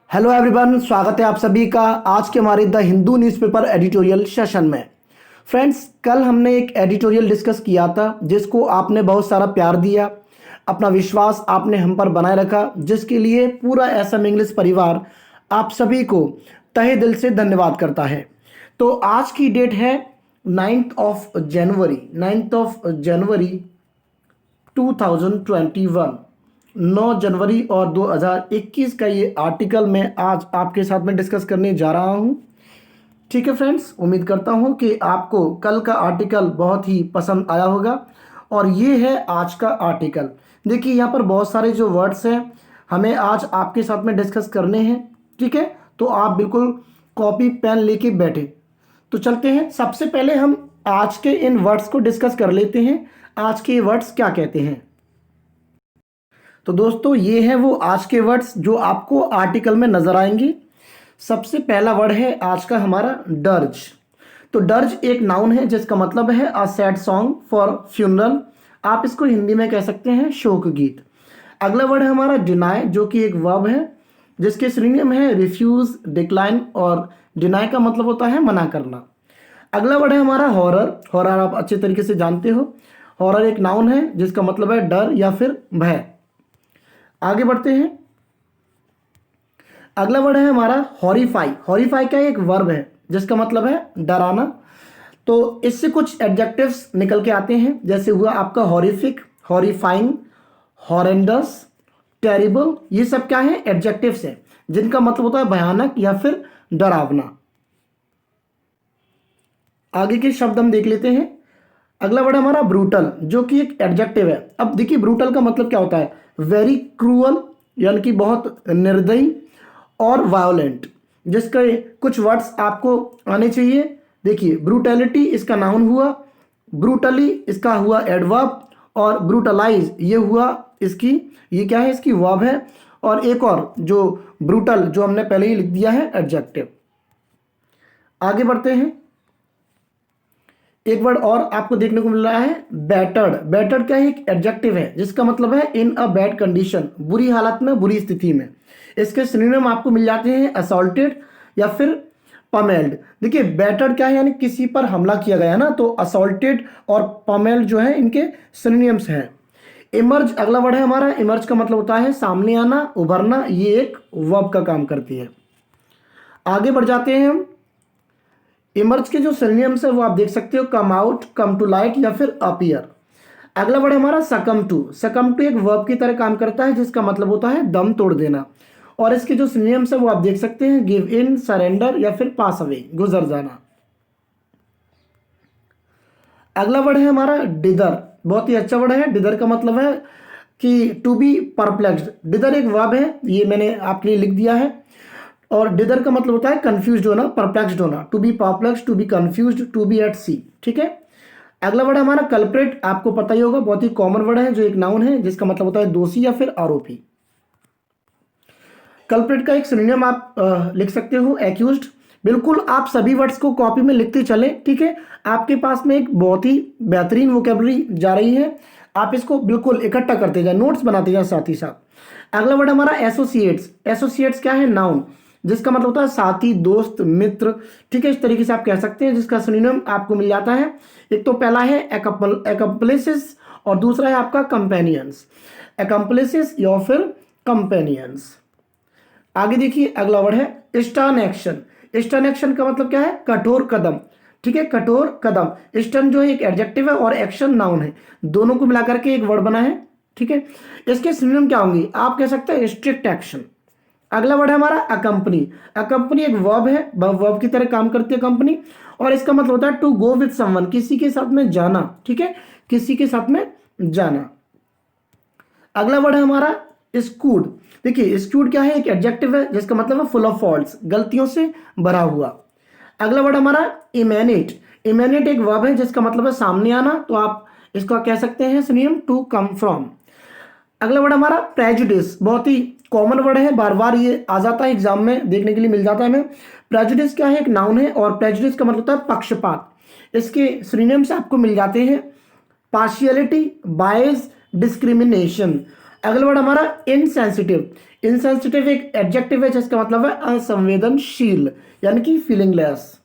Hello everyone, स्वागत है आप सभी का आज के हमारे the Hindu newspaper editorial session में। फ्रेंड्स, कल हमने एक एडिटोरियल डिस्कस किया था जिसको आपने बहुत सारा प्यार दिया, अपना विश्वास आपने हम पर बनाए रखा, जिसके लिए पूरा एसएम इंग्लिश परिवार आप सभी को तहे दिल से धन्यवाद करता है। तो आज की डेट है 9 जनवरी 2021, 9 जनवरी और 2021 का ये आर्टिकल मैं आज आपके साथ में डिस्कस करने जा रहा हूँ। ठीक है फ्रेंड्स, उम्मीद करता हूँ कि आपको कल का आर्टिकल बहुत ही पसंद आया होगा। और ये है आज का आर्टिकल। देखिए, यहाँ पर बहुत सारे जो वर्ड्स हैं हमें आज आपके साथ में डिस्कस करने हैं। ठीक है, तो आप बिल्कुल कॉपी पेन लेके बैठे। तो चलते हैं, सबसे पहले हम आज के इन वर्ड्स को डिस्कस कर लेते हैं। आज के वर्ड्स क्या कहते हैं। तो दोस्तों, ये है वो आज के वर्ड्स जो आपको आर्टिकल में नजर आएंगे। सबसे पहला वर्ड है आज का हमारा डर्ज। तो डर्ज एक नाउन है जिसका मतलब है a sad song for funeral. आप इसको हिंदी में कह सकते हैं शोक गीत। अगला वर्ड है हमारा डिनाई, जो कि एक वर्ब है जिसके सिनोनिम है रिफ्यूज, डिक्लाइन, और डिनाई का मतलब होता है मना करना। अगला वर्ड है हमारा हॉरर। हॉरर आप अच्छे तरीके से जानते हो। हॉरर एक नाउन है जिसका मतलब है डर या फिर भय। आगे बढ़ते हैं। अगला वर्ड है हमारा हॉरिफाई। हॉरिफाई का एक वर्ब है जिसका मतलब है डराना। तो इससे कुछ एडजेक्टिव्स निकल के आते हैं, जैसे हुआ आपका हॉरिफिक, हॉरिफाइंग, हॉरेंडस, टेरिबल। ये सब क्या है? एडजेक्टिव्स हैं जिनका मतलब होता है भयानक या फिर डरावना। आगे के शब्द हम देख लेते हैं। अगला वर्ड हमारा ब्रूटल, जो कि एक एडजेक्टिव है। अब देखिए, ब्रूटल का मतलब क्या होता है? वेरी क्रूअल, यानी कि बहुत निर्दयी, और वायोलेंट, जिसके कुछ वर्ड्स आपको आने चाहिए। देखिए, ब्रूटैलिटी इसका नाउन हुआ, ब्रूटली इसका हुआ एडवर्ब, और ब्रूटलाइज ये हुआ इसकी, ये क्या है? इसकी वर्ब है। और एक और जो ब्रूटल, जो हमने पहले ही लिख दिया है, एडजेक्टिव। आगे बढ़ते हैं। एक वर्ड और आपको देखने को मिल रहा है बैटर्ड। बैटर्ड का एक एडजेक्टिव है जिसका मतलब है इन अ बैड कंडीशन, बुरी हालत में, बुरी स्थिति में। इसके सिनोनिम आपको मिल जाते हैं असॉल्टेड या फिर पमेल्ड। देखिए, बैटर्ड क्या है? यानी किसी पर हमला किया गया है ना। तो असॉल्टेड और पमेल्ड जो है इनके सिनोनिम्स हैं। इमर्ज अगला वर्ड है हमारा। इमर्ज का मतलब होता है सामने आना, उभरना। ये एक वर्ब का काम करती है। आगे बढ़ जाते हैं हम। इमर्ज के जो सिनोनिम्स है वो आप देख सकते हो, come out, come to light, या फिर अपीयर। अगला वर्ड हमारा सकम टू। सकम टू एक वर्ब की तरह काम करता है जिसका मतलब होता है दम तोड़ देना। और इसके जो सिनोनिम्स है वो आप देख सकते हैं, गिव इन, सरेंडर, या फिर पास अवे, गुजर जाना। अगला वर्ड है हमारा डिदर। बहुत ही अच्छा वर्ड है। डिदर का मतलब है कि टू बी परप्लेक्स्ड। डिदर एक वर्ब है, ये मैंने आपके लिए लिख दिया है। और डिदर का मतलब होता है कंफ्यूज्ड होना, परप्लेक्स्ड होना। To be perplexed, to be confused, to be at sea. ठीक है। अगला वर्ड हमारा कल्प्रेट। आपको पता ही होगा, बहुत ही कॉमन वर्ड है, जो एक नाउन है जिसका मतलब होता है दोषी या फिर आरोपी। कल्प्रेट का एक सिनोनिम आप लिख सकते हो एक्यूज्ड। बिल्कुल आप सभी वर्ड्स को कॉपी में लिखते चले। ठीक है, आपके पास में एक बहुत ही बेहतरीन वोकेबलरी जा रही है। आप इसको बिल्कुल इकट्ठा करते जाए, नोट्स बनाते जाए साथ ही साथ। अगला वर्ड हमारा एसोसिएट्स। एसोसिएट्स क्या है? नाउन, जिसका मतलब होता है साथी, दोस्त, मित्र। ठीक है, इस तरीके से आप कह सकते हैं, जिसका सिनोनिम आपको मिल जाता है। एक तो पहला है एक्म्प्लिसिस, और दूसरा है आपका कंपेनियंस। एक्म्प्लिसिस या फिर कंपेनियंस। आगे देखिए, अगला वर्ड है स्टर्न एक्शन। स्टर्न एक्शन का मतलब क्या है? कठोर कदम। ठीक है, कठोर कदम। स्टर्न जो है एक एडजेक्टिव है और एक्शन नाउन है, दोनों को मिलाकर के एक वर्ड बना है। ठीक है, इसके सिनोनिम क्या होंगे? आप कह सकते हैं स्ट्रिक्ट एक्शन। अगला वर्ड है हमारा अकंपनी। अकंपनी एक वर्ब है, वर्ब की तरह काम करती है कंपनी, और इसका मतलब होता है टू गो विद समवन, किसी के साथ में जाना। ठीक है, किसी के साथ में जाना। अगला वर्ड है हमारा स्कूड। देखिए, स्कूड क्या है? एक एडजेक्टिव है जिसका मतलब है फुल ऑफ फॉल्ट्स, गलतियों से भरा हुआ। अगला वर्ड हमारा इमेनेट। इमेनेट एक वर्ब है जिसका मतलब है सामने आना। तो आप इसका कह सकते हैं सिनोनिम टू कम फ्रॉम। अगला वर्ड हमारा प्रेजुडिस। बहुत ही कॉमन वर्ड है, बार बार ये आ जाता है एग्जाम में, देखने के लिए मिल जाता है हमें। प्रेजुडिस क्या है? एक नाउन है, और प्रेजुडिस का मतलब होता है पक्षपात। इसके सिनोनिम्स आपको मिल जाते हैं पार्शियलिटी, बायस, डिस्क्रिमिनेशन। अगला वर्ड हमारा इनसेंसिटिव। इनसेंसिटिव एक एडजेक्टिव है जिसका मतलब है असंवेदनशील, यानी कि फीलिंगलेस।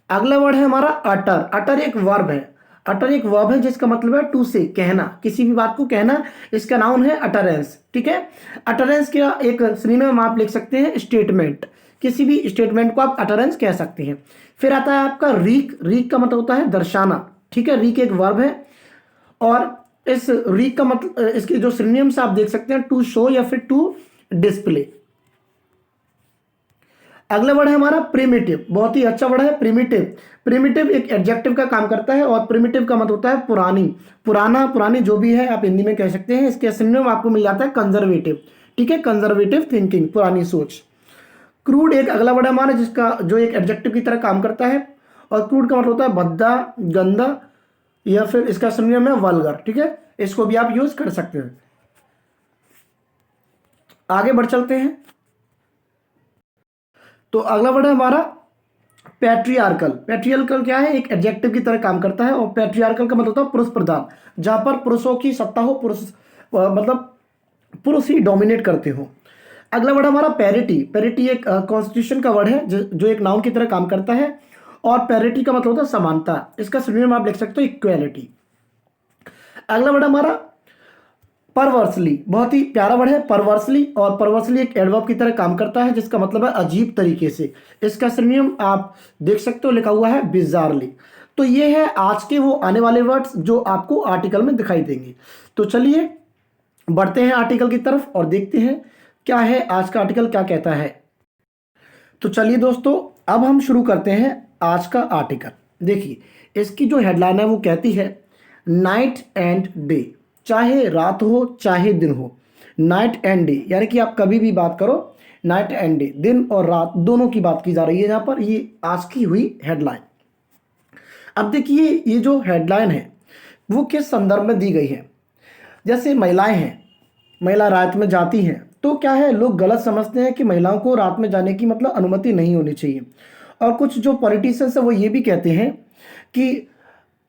अगला वर्ड है हमारा अटर। अटर एक वर्ब है। अटर एक वर्ब है जिसका मतलब है टू से, कहना, किसी भी बात को कहना। इसका नाउन है अटरेंस, ठीक है। अटरेंस का एक सिनोनिम आप लिख सकते हैं स्टेटमेंट। किसी भी स्टेटमेंट को आप अटरेंस कह सकते हैं। फिर आता है आपका रीक। रीक का मतलब होता है दर्शाना, ठीक है। रीक एक वर्ब है और इस रीक का मतलब, इसके जो सिनोनिम्स आप देख सकते हैं टू शो या फिर टू डिस्प्ले। अगला वर्ड है हमारा प्रिमिटिव। बहुत ही अच्छा वर्ड है प्रिमिटिव। प्रिमिटिव एक एडजेक्टिव का काम करता है और प्रिमिटिव का मतलब होता है पुरानी, पुराना, पुरानी, जो भी है आप हिंदी में कह सकते हैं। इसके सिनोनिम आपको मिल जाता है कंजर्वेटिव, ठीक है। कंजर्वेटिव थिंकिंग, पुरानी सोच। क्रूड एक अगला वर्ड है हमारा जिसका जो एक एडजेक्टिव की तरह काम करता है और क्रूड का मतलब होता है भद्दा, गंदा, या फिर इसका सिनोनिम है वल्गर, ठीक है। इसको भी आप यूज कर सकते हैं। आगे बढ़ चलते हैं। तो अगला वर्ड है हमारा पैट्रियार्कल। पैट्रियार्कल क्या है, एक एडजेक्टिव की तरह काम करता है और पैट्रियार्कल का मतलब होता है पुरुष प्रधान, जहां पर पुरुषों की सत्ता हो, पुरुष मतलब पुरुष ही डोमिनेट करते हो। अगला वर्ड हमारा पैरिटी। पैरिटी एक कॉन्स्टिट्यूशन का वर्ड है जो एक नाउन की तरह काम करता है और पैरिटी का मतलब होता है समानता। इसका सिनोनिम आप लिख सकते हो इक्वालिटी। अगला वर्ड हमारा परवर्सली। बहुत ही प्यारा वर्ड है परवर्सली, और परवर्सली एक एडवर्ब की तरह काम करता है जिसका मतलब है अजीब तरीके से। इसका सिनोनिम आप देख सकते हो, लिखा हुआ है बिजारली। तो ये है आज के वो आने वाले वर्ड्स जो आपको आर्टिकल में दिखाई देंगे। तो चलिए बढ़ते हैं आर्टिकल की तरफ और देखते हैं क्या है आज का आर्टिकल क्या कहता है। तो चलिए दोस्तों अब हम शुरू करते हैं आज का आर्टिकल। देखिए इसकी जो हेडलाइन है वो कहती है नाइट एंड डे, चाहे रात हो चाहे दिन हो। नाइट एंड डे यानी कि आप कभी भी बात करो, नाइट एंड डे, दिन और रात दोनों की बात की जा रही है यहाँ पर। ये आज की हुई हेडलाइन। अब देखिए ये जो हेडलाइन है वो किस संदर्भ में दी गई है। जैसे महिलाएं हैं, महिला रात में जाती हैं, तो क्या है लोग गलत समझते हैं कि महिलाओं को रात में जाने की मतलब अनुमति नहीं होनी चाहिए। और कुछ जो पॉलिटिशियंस है वो ये भी कहते हैं कि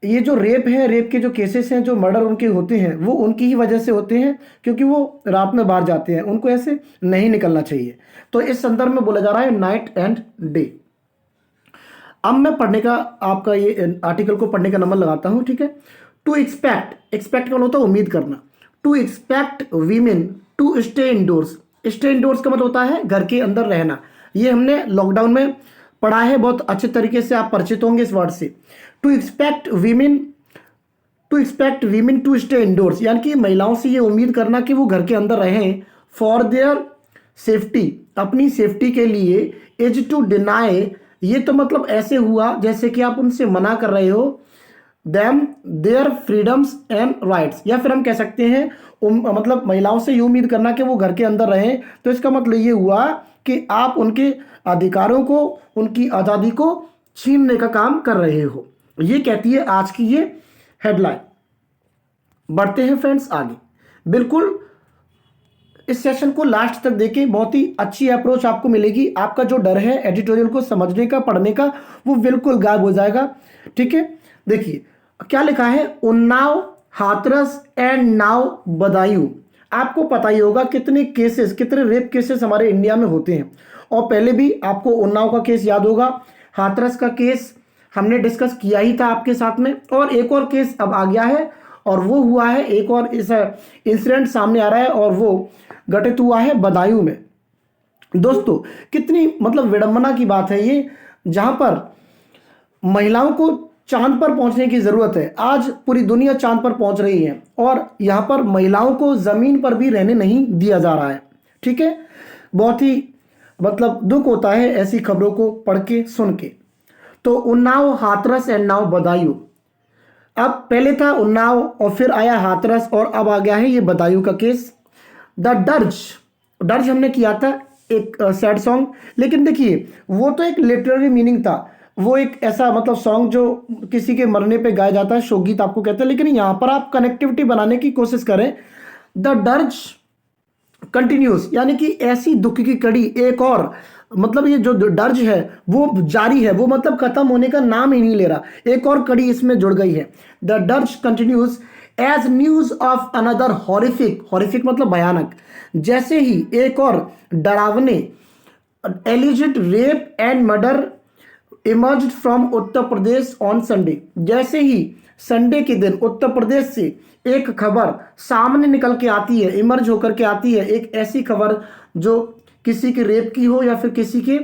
ये जो रेप है, रेप के जो केसेस हैं, जो मर्डर उनके होते हैं वो उनकी ही वजह से होते हैं क्योंकि वो रात में बाहर जाते हैं, उनको ऐसे नहीं निकलना चाहिए। तो इस संदर्भ में बोला जा रहा है नाइट एंड डे। अब मैं पढ़ने का आपका ये आर्टिकल को पढ़ने का नंबर लगाता हूं, ठीक है। टू एक्सपेक्ट, एक्सपेक्ट का होता है उम्मीद करना। To expect women to stay indoors. Stay indoors का मतलब होता है घर के अंदर रहना। ये हमने लॉकडाउन में पढ़ा है, बहुत अच्छे तरीके से आप परिचित होंगे इस वर्ड से। To expect women to stay indoors यानी कि महिलाओं से ये उम्मीद करना कि वो घर के अंदर रहें फॉर देयर सेफ्टी, अपनी सेफ्टी के लिए। इज टू डिनाई, ये तो मतलब ऐसे हुआ जैसे कि आप उनसे मना कर रहे हो them their freedoms and rights, या फिर हम कह सकते हैं मतलब महिलाओं से ये उम्मीद करना कि वो घर के अंदर रहें, तो इसका मतलब ये हुआ कि आप उनके अधिकारों को, उनकी आज़ादी को छीनने का काम कर रहे हो। ये कहती है आज की ये हेडलाइन। बढ़ते हैं फ्रेंड्स आगे। बिल्कुल इस सेशन को लास्ट तक देखें, बहुत ही अच्छी अप्रोच आपको मिलेगी। आपका जो डर है एडिटोरियल को समझने का, पढ़ने का, वो बिल्कुल गायब हो जाएगा, ठीक है। देखिए क्या लिखा है, उन्नाव, हाथरस एंड नाव बदायूं। आपको पता ही होगा कितने केसेस, कितने रेप केसेस हमारे इंडिया में होते हैं। और पहले भी आपको उन्नाव का केस याद होगा, हाथरस का केस हमने डिस्कस किया ही था आपके साथ में, और एक और केस अब आ गया है और वो हुआ है, एक और इस इंसिडेंट सामने आ रहा है और वो घटित हुआ है बदायूं में। दोस्तों कितनी मतलब विडंबना की बात है ये, जहां पर महिलाओं को चांद पर पहुंचने की जरूरत है। आज पूरी दुनिया चांद पर पहुंच रही है और यहां पर महिलाओं को जमीन पर भी रहने नहीं दिया जा रहा है, ठीक है। बहुत ही मतलब दुख होता है ऐसी खबरों को पढ़ के, सुन के। तो उन्नाव, हाथरस एंड नाव बदायूं। अब पहले था उन्नाव और फिर आया हाथरस और अब आ गया है ये बदायूं का केस। द डर्ज, डर्ज हमने किया था एक सैड सॉन्ग, लेकिन देखिए वो तो एक लिटरेरी मीनिंग था, वो एक ऐसा मतलब सॉन्ग जो किसी के मरने पे गाया जाता है, शोकगीत आपको कहते हैं। लेकिन यहां पर आप कनेक्टिविटी बनाने की कोशिश करें। द डर्ज कंटिन्यूस यानी कि ऐसी दुख की कड़ी एक और, मतलब ये जो डर्ज है वो जारी है, वो मतलब खत्म होने का नाम ही नहीं ले रहा, एक और कड़ी इसमें जुड़ गई है। The dirge continues as news of another horrific, horrific मतलब भयानक, जैसे ही एक और डरावने alleged rape and murder emerged from Uttar Pradesh on Sunday, जैसे ही संडे के दिन उत्तर प्रदेश से एक खबर सामने निकल के आती है, इमर्ज होकर के आती है, एक ऐसी खबर जो किसी के रेप की हो या फिर किसी के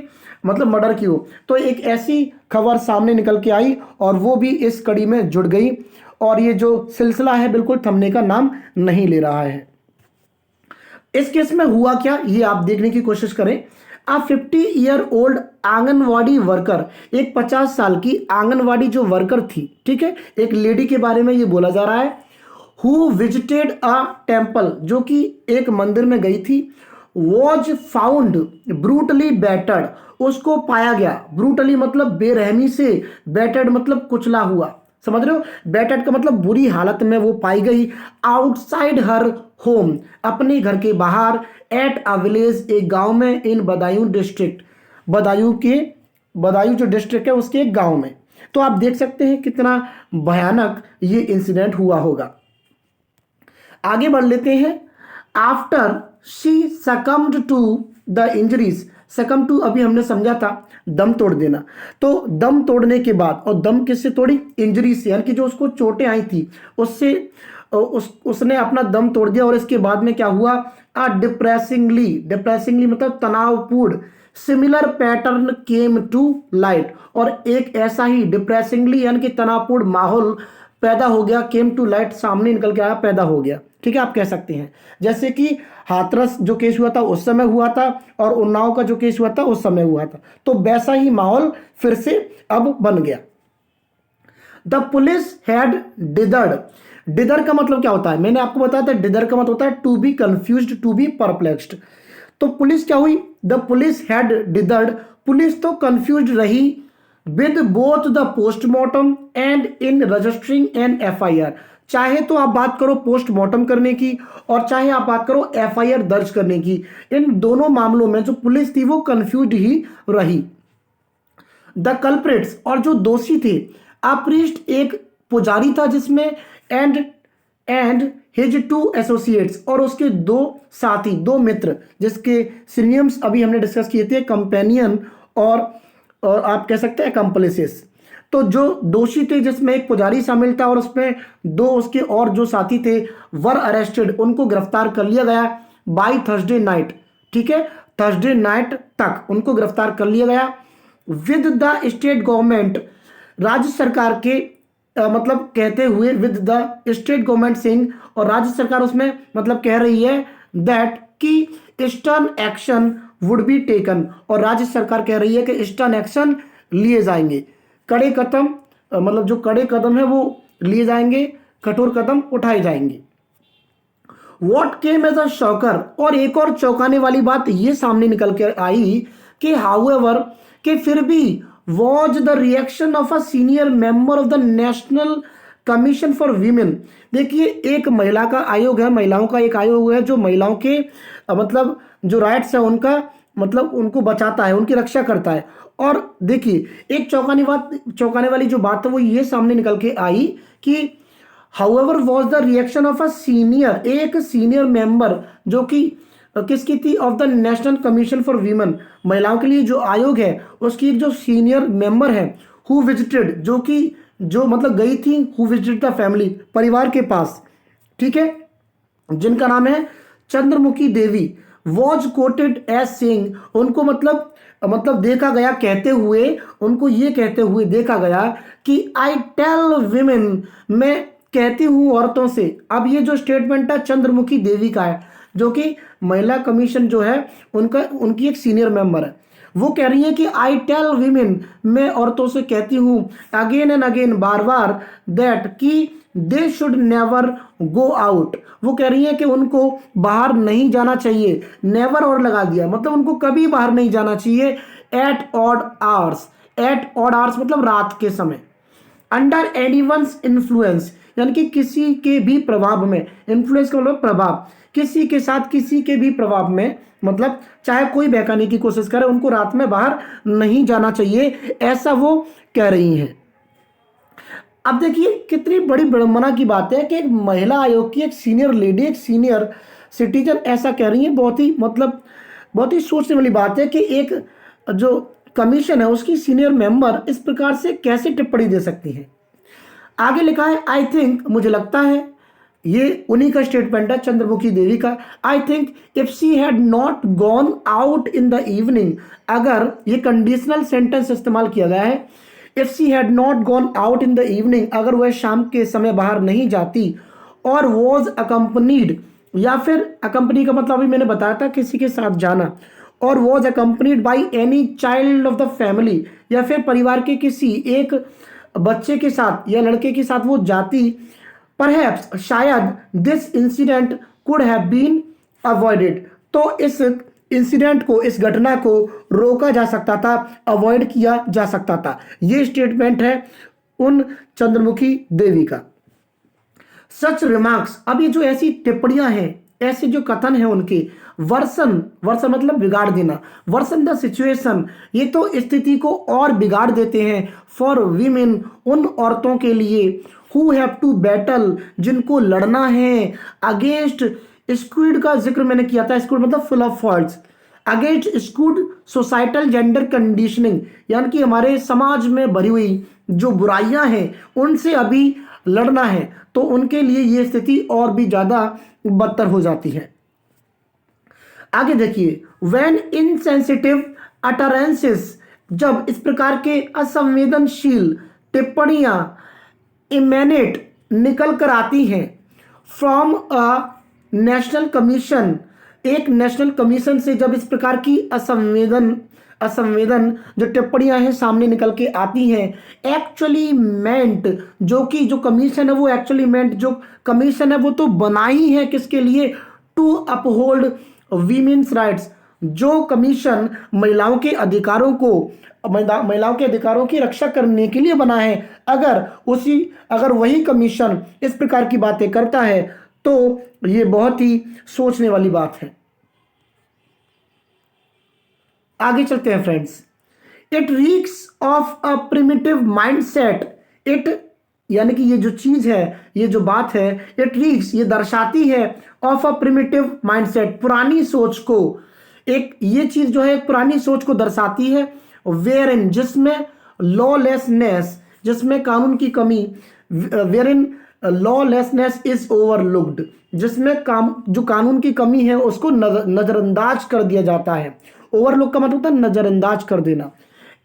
मतलब मर्डर की हो, तो एक ऐसी खबर सामने निकल के आई और वो भी इस कड़ी में जुड़ गई। और ये जो सिलसिला है बिल्कुल थमने का नाम नहीं ले रहा है। इस केस में हुआ क्या ये आप देखने की कोशिश करें। आ 50-year-old आंगनवाड़ी वर्कर, एक 50 साल की आंगनवाड़ी जो वर्कर थी, ठीक है, एक लेडी के बारे में ये बोला जा रहा है, हु विजिटेड अ टेम्पल, जो कि एक मंदिर में गई थी, वॉज फाउंड ब्रूटली बैटर्ड, उसको पाया गया, ब्रूटली मतलब बेरहमी से, बैटर्ड मतलब कुचला हुआ, समझ रहे हो, बैटर्ड का मतलब बुरी हालत में वो पाई गई, आउटसाइड हर होम, अपने घर के बाहर, एट अ विलेज, एक गांव में, इन बदायूं डिस्ट्रिक्ट, बदायूं जो डिस्ट्रिक्ट है उसके एक गांव में। तो आप देख सकते हैं कितना भयानक ये इंसिडेंट हुआ होगा। आगे बढ़ लेते हैं। After she succumbed to the injuries, succumb to अभी हमने समझा था दम तोड़ देना, तो दम तोड़ने के बाद, और दम किससे तोड़ी, इंजरी से, यानी कि जो उसको चोटें आई थी उससे उसने अपना दम तोड़ दिया। और इसके बाद में क्या हुआ, डिप्रेसिंगली मतलब तनावपूर्ण, similar pattern came to light, और एक ऐसा ही डिप्रेसिंगली यानी कि तनावपूर्ण माहौल पैदा हो गया, केम टू लाइट सामने निकल के आया, पैदा हो गया, ठीक है, आप कह सकते हैं। जैसे कि हाथरस जो केस हुआ था उस समय हुआ था और उन्नाव का जो केस हुआ था उस समय हुआ था, तो वैसा ही माहौल फिर से अब बन गया। द पुलिस हैड डिदर्ड, डिदर का मतलब क्या होता है, मैंने आपको बताया था, डिदर का मतलब होता है to be confused, to be perplexed. तो पुलिस क्या हुई, the police had dithered, police तो कंफ्यूज्ड रही, with both the postmortem and in registering an FIR, चाहे तो आप बात करो पोस्टमार्टम करने की और चाहे आप बात करो एफआईआर दर्ज करने की, इन दोनों मामलों में जो पुलिस थी वो कंफ्यूज्ड ही रही। द कल्प्रिट्स, और जो दोषी थे, अ प्रीस्ट एक पुजारी था जिसमें, एंड हिज टू एसोसिएट्स, और उसके दो साथी, दो मित्र, जिसके सिनोनिम्स अभी हमने डिस्कस किए थे, कंपेनियन और आप कह सकते हैं कंप्लिसिस। तो जो दोषी थे जिसमें एक पुजारी शामिल था और उसमें दो उसके और जो साथी थे, वर अरेस्टेड, उनको गिरफ्तार कर लिया गया बाय थर्सडे नाइट, ठीक है, थर्सडे नाइट तक उनको गिरफ्तार कर लिया गया। विद द स्टेट गवर्नमेंट, राज्य सरकार के मतलब कहते हुए, with the state government Singh, और राज्य सरकार उसमें मतलब कह रही है दैट कि stern action would be taken, और राज्य सरकार कह रही है कि स्टर्न एक्शन लिए जाएंगे, कड़े कदम मतलब जो कड़े कदम है वो लिए जाएंगे, कठोर कदम उठाए जाएंगे। What came as a shocker, और एक और चौंकाने वाली बात ये सामने निकल कर आई कि हाउएवर, कि फिर भी was the reaction of a senior member of the national commission for women, देखिए एक महिला का आयोग है, महिलाओं का एक आयोग है जो महिलाओं के मतलब जो राइट्स है उनका मतलब उनको बचाता है, उनकी रक्षा करता है। और देखिए एक चौंकाने वाली जो बात है वो ये सामने निकल के आई कि however was the reaction of a senior, एक सीनियर मेंबर जो कि किसकी थी, of the national commission for women, महिलाओं के लिए जो आयोग है उसकी एक जो सीनियर मेंबर है, हु विजिटेड, जो मतलब गई थी, हु विजिटेड द फैमिली, परिवार के पास, ठीक है, जिनका नाम है Chandramukhi Devi, was coated as saying, उनको मतलब देखा गया कहते हुए, उनको ये कहते हुए देखा गया कि आई टेल विमेन, मैं कहती हूँ औरतों से। अब ये जो स्टेटमेंट है चंद्रमुखी देवी का है, जो कि महिला कमीशन जो है उनकी एक सीनियर मेंबर है, वो कह रही है कि आई टेल वीमेन, मैं औरतों से कहती हूँ अगेन एंड अगेन, बार बार, दैट कि they should never go out, वो कह रही है कि उनको बाहर नहीं जाना चाहिए, नेवर और लगा दिया मतलब उनको कभी बाहर नहीं जाना चाहिए, at odd hours, at odd hours मतलब रात के समय, अंडर एनीवंस इन्फ्लुएंस यानी कि किसी के भी प्रभाव में, इन्फ्लुएंस का मतलब प्रभाव, किसी के साथ किसी के भी प्रभाव में, मतलब चाहे कोई बहकाने की कोशिश करे उनको रात में बाहर नहीं जाना चाहिए, ऐसा वो कह रही हैं। अब देखिए कितनी बड़ी विडंबना की बात है कि एक महिला आयोग की एक सीनियर लेडी, एक सीनियर सिटीजन ऐसा कह रही है। बहुत ही मतलब बहुत ही सोचने वाली बात है कि एक जो कमीशन है उसकी सीनियर मेंबर इस प्रकार से कैसे टिप्पणी दे सकती है। आगे लिखा है, आई थिंक, मुझे लगता है, ये उन्हीं का स्टेटमेंट है चंद्रमुखी देवी का। I think if she had not gone out in the evening, अगर ये कंडीशनल सेंटेंस इस्तेमाल किया गया है, if she had not gone out in the evening, अगर वह शाम के समय बाहर नहीं जाती, और वॉज अकम्पनीड, या फिर अकम्पनी का मतलब अभी मैंने बताया था किसी के साथ जाना, और was accompanied by any child of the family, या फिर परिवार के किसी एक बच्चे के साथ या लड़के के साथ वो जाती, परहैप्स, शायद, this incident could have been avoided, तो इस इंसिडेंट को, इस घटना को रोका जा सकता था, अवॉइड किया जा सकता था। ये स्टेटमेंट है उन चंद्रमुखी देवी का। सच रिमार्क्स, अब ये जो ऐसी टिप्पणियां हैं, ऐसे जो कथन है उनके, वर्सन, वर्सन मतलब बिगाड़ देना, वर्सन द सिचुएशन, ये तो स्थिति को और बिगाड़ देते हैं, फॉर वीमेन, उन औरतों के लिए, हु हैव टू बैटल, जिनको लड़ना है, अगेंस्ट स्क्विड का जिक्र मैंने किया था, स्क्विड मतलब full of faults, against squid societal gender conditioning, यानी कि हमारे समाज में भरी हुई जो बुराइयां हैं उनसे अभी लड़ना है, तो उनके लिए ये स्थिति और भी ज्यादा बदतर हो जाती है। आगे देखिए, व्हेन इनसेंसिटिव अटरेंसेस, जब इस प्रकार के असंवेदनशील टिप्पणियां इमेनेट निकल कर आती हैं, फ्रॉम अ नेशनल कमीशन, एक नेशनल कमीशन से जब इस प्रकार की असंवेदन जो टिप्पणियां हैं सामने निकल के आती हैं, एक्चुअली मेंट, जो कि जो कमीशन है वो एक्चुअली मेंट, जो कमीशन है वो तो बना ही है किसके लिए, टू अपहोल्ड वीमेन्स राइट्स, जो कमीशन महिलाओं के अधिकारों को, महिलाओं के अधिकारों की रक्षा करने के लिए बना है, अगर वही कमीशन इस प्रकार की बातें करता है तो ये बहुत ही सोचने वाली बात है। आगे चलते हैं friends. It reeks of a primitive mindset, it यानी कि ये जो चीज है, ये जो बात है, इट रीक्स, ये दर्शाती है, ऑफ अ प्रिमिटिव माइंडसेट, पुरानी सोच को, एक ये चीज जो है पुरानी सोच को दर्शाती है, वेयर इन, जिसमें लॉलेसनेस, जिसमें कानून की कमी, wherein lawlessness is overlooked, जिसमें जो कानून की कमी है उसको नजरअंदाज कर दिया जाता है। ओवरलुक का मतलब होता है नजरअंदाज कर देना।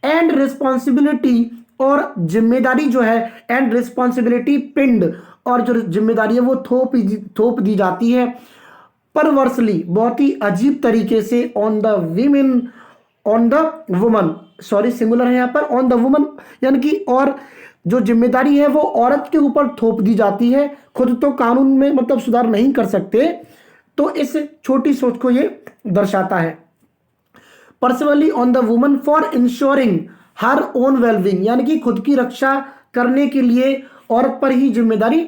एंड रिस्पॉन्सिबिलिटी, और जिम्मेदारी जो है, एंड रिस्पॉन्सिबिलिटी पिंड, और जो जिम्मेदारी है वो थोप दी जाती है, परवर्सली, बहुत ही अजीब तरीके से, on the woman, sorry singular है यहाँ पर, ऑन द वुमन, यानी कि और जो जिम्मेदारी है वो औरत के ऊपर थोप दी जाती है, खुद तो कानून में मतलब सुधार नहीं कर सकते, तो इस छोटी सोच को ये दर्शाता है। Personally on the woman for ensuring her own wellbeing, यानी कि खुद की रक्षा करने के लिए औरत पर ही जिम्मेदारी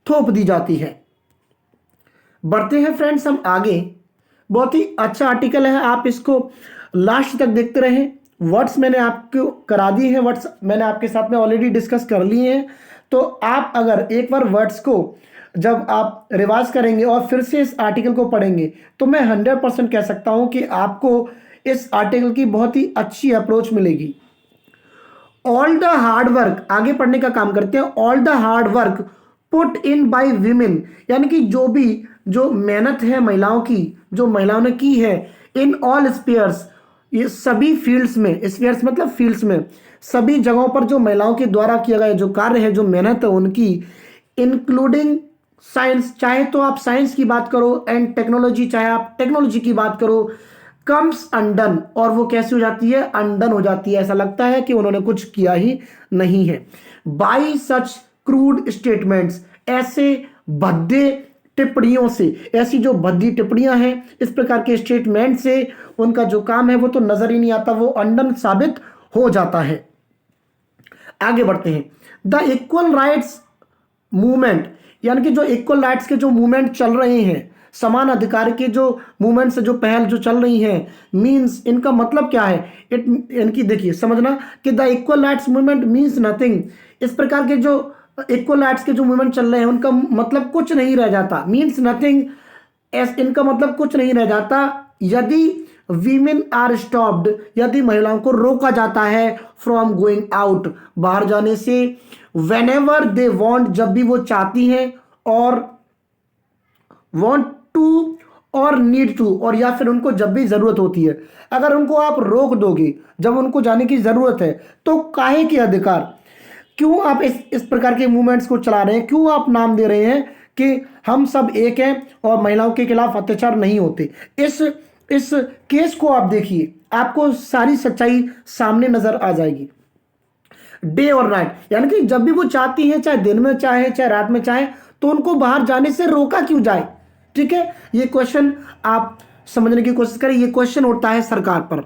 थोप दी जाती है। बढ़ते हैं फ्रेंड्स हम आगे। बहुत ही अच्छा आर्टिकल है, आप इसको लास्ट तक देखते रहें। वर्ड्स मैंने आपको करा दिए हैं, वर्ड्स मैंने आपके साथ में ऑलरेडी डिस्कस कर लिए हैं, तो आप अगर एक बार वर्ड्स को जब आप रिवाइज करेंगे और फिर से इस आर्टिकल को पढ़ेंगे तो मैं 100% कह सकता हूं कि आपको इस आर्टिकल की बहुत ही अच्छी अप्रोच मिलेगी। ऑल द हार्ड वर्क, आगे पढ़ने का काम करते हैं। All the hard work put in by women, यानी कि जो मेहनत है महिलाओं की, जो महिलाओं ने की है, इन ऑल स्पेयर्स, ये सभी फील्ड्स में, स्पेयर्स मतलब फील्ड्स में, सभी जगहों पर जो महिलाओं के द्वारा किया गया जो कार्य है, जो मेहनत है उनकी, इंक्लूडिंग साइंस, चाहे तो आप साइंस की बात करो, एंड टेक्नोलॉजी, चाहे आप टेक्नोलॉजी की बात करो, कम्स अनडन, और वो कैसी हो जाती है, अनडन हो जाती है, ऐसा लगता है कि उन्होंने कुछ किया ही नहीं है। बाई सच क्रूड स्टेटमेंट्स, ऐसे भद्दे टिप्पणियों से, ऐसी जो भद्दी टिप्पणियां हैं, इस प्रकार के स्टेटमेंट से उनका जो काम है वो तो नजर ही नहीं आता, वो अनडन साबित हो जाता है। आगे बढ़ते हैं। द इक्वल राइट्स मूवमेंट, यानी कि जो इक्वल राइट्स के जो मूवमेंट चल रहे हैं, समान अधिकार के जो मूवमेंट से जो पहल जो चल रही है, मींस, इनका मतलब क्या है, इनकी देखिए समझना कि the equal rights movement means nothing, इस प्रकार के जो इक्वल राइट्स के जो मूवमेंट चल रहे हैं उनका मतलब कुछ नहीं रह जाता, मीन्स नथिंग, इनका मतलब कुछ नहीं रह जाता यदि वीमेन आर स्टॉप्ड, यदि महिलाओं को रोका जाता है फ्रॉम गोइंग आउट, बाहर जाने से, वेन एवर दे वॉन्ट, जब भी वो चाहती हैं, और वॉन्ट टू, और नीड टू, और या फिर उनको जब भी जरूरत होती है। अगर उनको आप रोक दोगे जब उनको जाने की जरूरत है, तो काहे के अधिकार, क्यों आप इस प्रकार के मूवमेंट्स को चला रहे हैं, क्यों आप नाम दे रहे हैं कि हम सब एक हैं और महिलाओं के खिलाफ अत्याचार नहीं होते। इस केस को आप देखिए, आपको सारी सच्चाई सामने नजर आ जाएगी। डे और नाइट, यानी कि जब भी वो चाहती हैं, चाहे दिन में चाहे चाहे रात में चाहे, तो उनको बाहर जाने से रोका क्यों जाए। ठीक है, ये क्वेश्चन आप समझने की कोशिश करें, ये क्वेश्चन उठता है सरकार पर।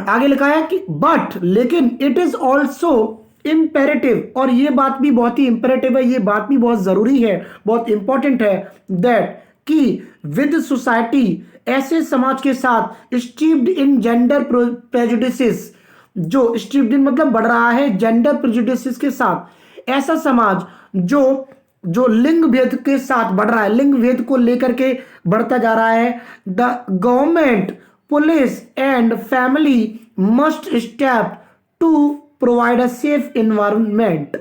आगे लिखा है कि बट, लेकिन इट इज ऑल्सो इंपेरेटिव, और ये बात भी बहुत ही इंपेरेटिव है, ये बात भी बहुत जरूरी है, बहुत इंपॉर्टेंट है, दैट कि विद सोसाइटी, ऐसे समाज के साथ, स्टीप्ड इन जेंडर प्रेजुडिसेस, जो स्टीप्ड इन मतलब बढ़ रहा है जेंडर प्रेजुडिसेस के साथ, ऐसा समाज जो जो लिंग भेद के साथ बढ़ रहा है, लिंग भेद को लेकर के बढ़ता जा रहा है, the government, police and family must step to provide a safe environment.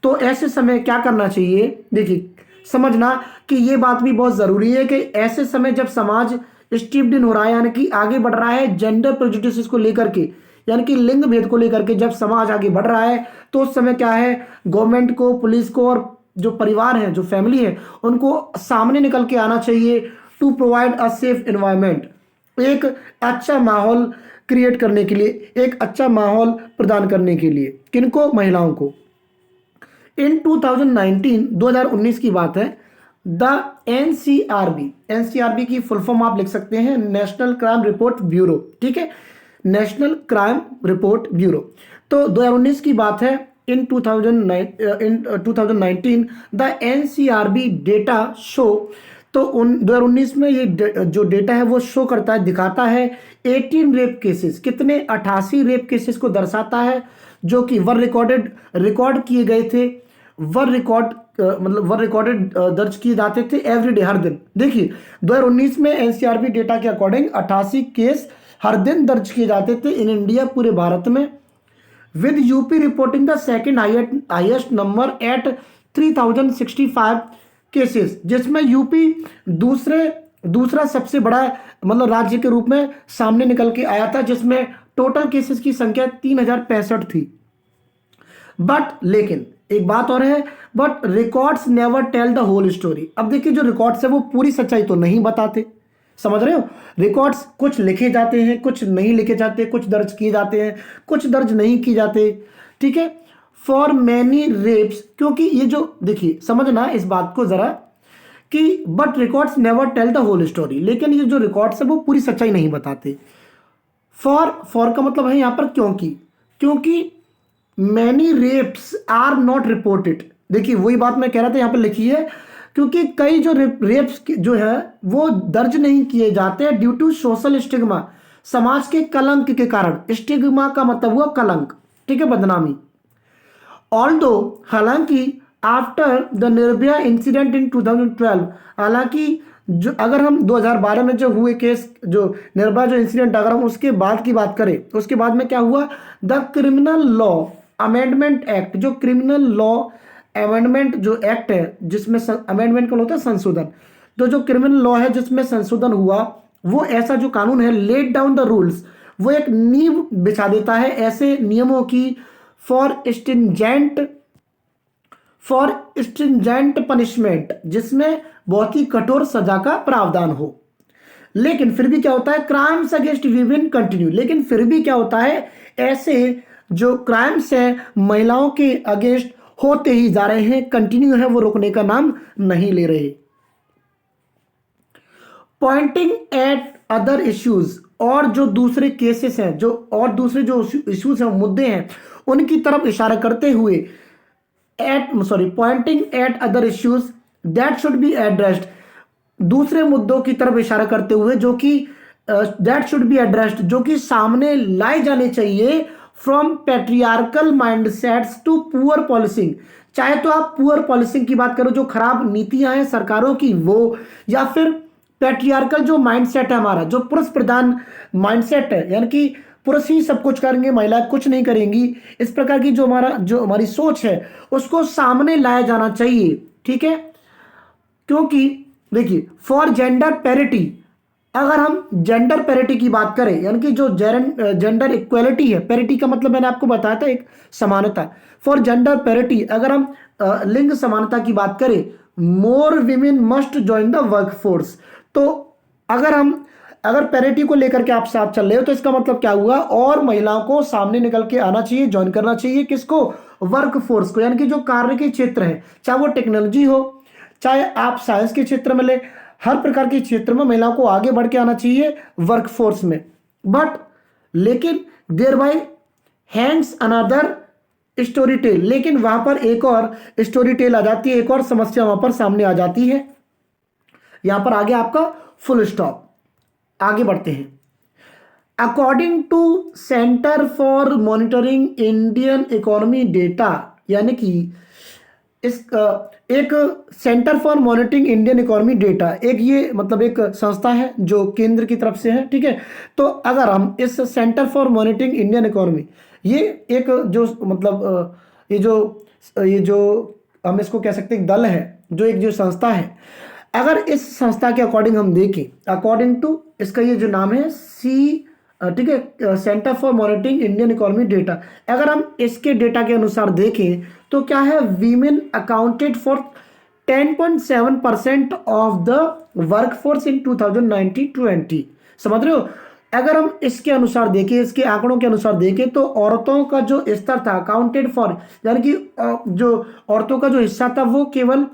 तो ऐसे समय क्या करना चाहिए, देखिए समझना कि ये बात भी बहुत जरूरी है कि ऐसे समय जब समाज स्टीप्ड इन हो रहा है, यानी कि आगे बढ़ रहा है जेंडर प्रेजुडिसेस को लेकर के, यानी कि लिंग भेद को लेकर के जब समाज आगे बढ़ रहा है, तो उस समय क्या है, गवर्नमेंट को, पुलिस को, और जो परिवार है, जो फैमिली है, उनको सामने निकल के आना चाहिए to provide a safe environment, एक अच्छा माहौल क्रिएट करने के लिए, एक अच्छा माहौल प्रदान करने के लिए, किनको, महिलाओं को। इन 2019 की बात है, द एनसीआरबी की फुल फॉर्म आप लिख सकते हैं नेशनल क्राइम रिपोर्ट ब्यूरो। ठीक है, नेशनल क्राइम रिपोर्ट ब्यूरो। तो 2019 की बात है, इन 2019 द एनसीआरबी डेटा शो, तो 2019 में ये जो डेटा है वो शो करता है, दिखाता है 18 रेप केसेस, कितने, 88 रेप केसेस को दर्शाता है, जो कि रिकॉर्ड किए गए थे, वर रिकॉर्डेड दर्ज किए जाते थे एवरी डे, हर दिन। देखिए 2019 में एनसीआरबी डेटा के अकॉर्डिंग 88 केस हर दिन दर्ज किए जाते थे इन इंडिया, पूरे भारत में, with UP reporting the second highest number at 3065 cases, जिसमें यूपी दूसरा सबसे बड़ा मतलब राज्य के रूप में सामने निकल के आया था, जिसमें टोटल केसेस की संख्या 3065 थी। बट लेकिन एक बात और है, but records never tell the whole story. अब देखिए जो रिकॉर्ड्स है वो पूरी सच्चाई तो नहीं बताते, समझ रहे हो, रिकॉर्ड्स कुछ लिखे जाते हैं, कुछ नहीं लिखे जाते, कुछ दर्ज किए जाते हैं, कुछ दर्ज नहीं किए जाते। ठीक है, फॉर मैनी रेप्स, क्योंकि ये जो देखिए समझना इस बात को जरा कि but records never tell the whole story, लेकिन ये जो रिकॉर्ड्स है वो पूरी सच्चाई नहीं बताते। फॉर का मतलब है यहाँ पर क्योंकि many rapes are not reported. देखिए वही बात मैं कह रहा था, यहाँ पर लिखी है, क्योंकि कई जो रेप्स जो है वो दर्ज नहीं किए जाते हैं ड्यू टू सोशल स्टिग्मा, समाज के कलंक के कारण। स्टिग्मा का मतलब हुआ कलंक, ठीक है, बदनामी। ऑल्दो, हालांकि after the Nirbhaya incident in 2012, हालांकि जो अगर हम 2012 में जो हुए केस, जो निर्भया जो इंसिडेंट, अगर हम उसके बाद की बात करें, उसके बाद में क्या हुआ, the criminal law amendment act, जो क्रिमिनल लॉ अमेंडमेंट जो एक्ट है, जिसमें अमेंडमेंट का होता है संशोधन, तो जो क्रिमिनल लॉ है जिसमें संशोधन हुआ, वो ऐसा जो कानून है, लेट डाउन द रूल्स, वो एक नींव बिछा देता है ऐसे नियमों की फॉर स्ट्रिंजेंट पनिशमेंट, जिसमें बहुत ही कठोर सजा का प्रावधान हो। लेकिन फिर भी क्या होता है, क्राइम्स अगेंस्ट वीमेन कंटिन्यू, लेकिन फिर भी क्या होता है, ऐसे जो क्राइम्स हैं महिलाओं के अगेंस्ट होते ही जा रहे हैं, कंटिन्यू है, वो रुकने का नाम नहीं ले रहे। पॉइंटिंग एट अदर इश्यूज, और जो दूसरे केसेस हैं, जो और दूसरे जो इश्यूज हैं, मुद्दे हैं, उनकी तरफ इशारा करते हुए, Poynting eight other issues that should be addressed, दूसरे मुद्दों की तरफ इशारा करते हुए जो कि दैट शुड बी एड्रेस्ड, जो कि सामने लाए जाने चाहिए from patriarchal mindsets to poor policing. चाहे तो आप पुअर पॉलिसिंग की बात करो, जो खराब नीतियां हैं सरकारों की वो, या फिर पैट्रियार्कल जो माइंडसेट है हमारा, जो पुरुष प्रधान माइंडसेट है, यानी कि पुरुष ही सब कुछ करेंगे, महिलाएं कुछ नहीं करेंगी, इस प्रकार की जो हमारी सोच है उसको सामने लाया जाना चाहिए। ठीक है, क्योंकि देखिए फॉर जेंडर पैरिटी, अगर हम जेंडर पैरिटी की बात करें, यानी कि जो जेंडर इक्वलिटी है, पैरिटी का मतलब मैंने आपको बताया था एक समानता, फॉर जेंडर पैरिटी अगर हम लिंग समानता की बात करें, more women must join the workforce. तो अगर पैरिटी को लेकर के आप साथ चल रहे हो तो इसका मतलब क्या हुआ, और महिलाओं को सामने निकल के आना चाहिए, ज्वाइन करना चाहिए किसको, वर्कफोर्स को, यानी कि जो कार्य के क्षेत्र है, चाहे वो टेक्नोलॉजी हो, चाहे आप साइंस के क्षेत्र में ले, हर प्रकार के क्षेत्र में महिलाओं को आगे बढ़ के आना चाहिए वर्कफोर्स में। बट लेकिन thereby hangs another story tale, लेकिन वहां पर एक और स्टोरी टेल आ जाती है, एक और समस्या वहां पर सामने आ जाती है। यहां पर आगे आपका फुल स्टॉप। आगे बढ़ते हैं। According to Centre for Monitoring Indian Economy data, यानी कि इस एक Centre for Monitoring Indian Economy data, एक ये मतलब एक संस्था है जो केंद्र की तरफ से है। ठीक है, तो अगर हम इस centre for Monitoring Indian economy, ये एक जो मतलब ये जो हम इसको कह सकते हैं दल है, जो एक जो संस्था है, अगर इस संस्था के अकॉर्डिंग हम देखें, अकॉर्डिंग टू इसका ये जो नाम है ठीक है, centre for Monitoring Indian Economy data, अगर हम इसके डेटा के अनुसार देखें तो क्या है, women accounted for 10.7% of the workforce इन 2019-20। समझ रहे हो, अगर हम इसके अनुसार देखें, इसके आंकड़ों के अनुसार देखें, तो औरतों का जो स्तर था अकाउंटेड फॉर, यानी कि जो औरतों का जो हिस्सा था वो केवल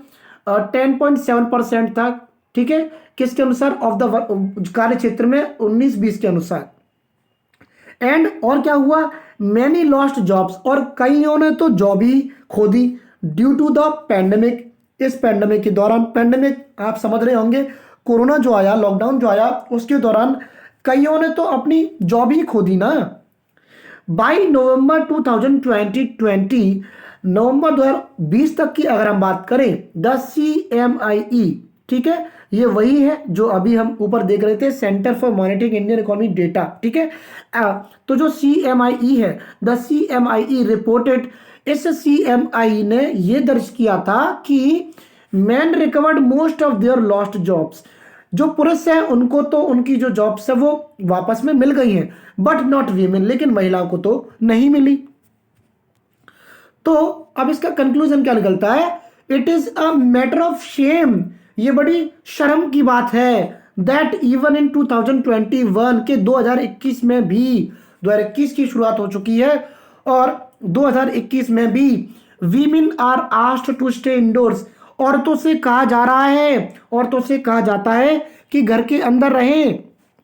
10.7% था। ठीक है, किसके अनुसार, ऑफ द कार्य क्षेत्र में 19-20 के अनुसार। एंड और क्या हुआ, मैनी लॉस्ट जॉब्स, और कईयों ने तो जॉब ही खो दी ड्यू टू द पैंडेमिक। इस पैंडेमिक के दौरान, पैंडेमिक आप समझ रहे होंगे, कोरोना जो आया, लॉकडाउन जो आया, उसके दौरान कईयों ने तो अपनी जॉब ही खो दी ना। बाई नवंबर 2020, नवंबर 2020 तक की अगर हम बात करें, द CMIE, ठीक है, ये वही है जो अभी हम ऊपर देख रहे थे, centre for Monitoring Indian Economy data. ठीक है, तो जो CMIE है, द CMIE रिपोर्टेड, इस CMIE ने ये दर्ज किया था कि man recovered most of their lost jobs, जो पुरुष है उनको तो उनकी जो जॉब्स है वो वापस में मिल गई हैं, बट नॉट वीमेन, लेकिन महिलाओं को तो नहीं मिली। तो अब इसका कंक्लूजन क्या निकलता है, it is a matter of shame, ये बड़ी शर्म की बात है, दैट इवन इन 2021 के 2021 में भी, 2021 की शुरुआत हो चुकी है और 2021 में भी women are asked to stay indoors, औरतों से कहा जा रहा है, औरतों से कहा जाता है कि घर के अंदर रहें,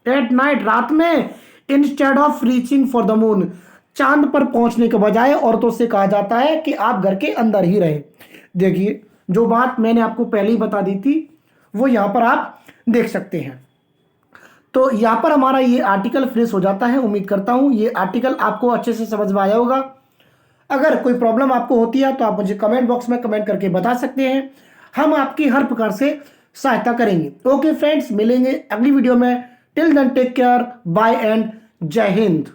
एट नाइट, रात में, instead of reaching for the moon, चांद पर पहुंचने के बजाय औरतों से कहा जाता है कि आप घर के अंदर ही रहें। देखिए जो बात मैंने आपको पहले ही बता दी थी वो यहां पर आप देख सकते हैं। तो यहां पर हमारा ये आर्टिकल फिनिश हो जाता है। उम्मीद करता हूं ये आर्टिकल आपको अच्छे से समझ में आया होगा। अगर कोई प्रॉब्लम आपको होती है तो आप मुझे कमेंट बॉक्स में कमेंट करके बता सकते हैं, हम आपकी हर प्रकार से सहायता करेंगे। ओके फ्रेंड्स, मिलेंगे अगली वीडियो में। Till then take care, bye and Jai Hind.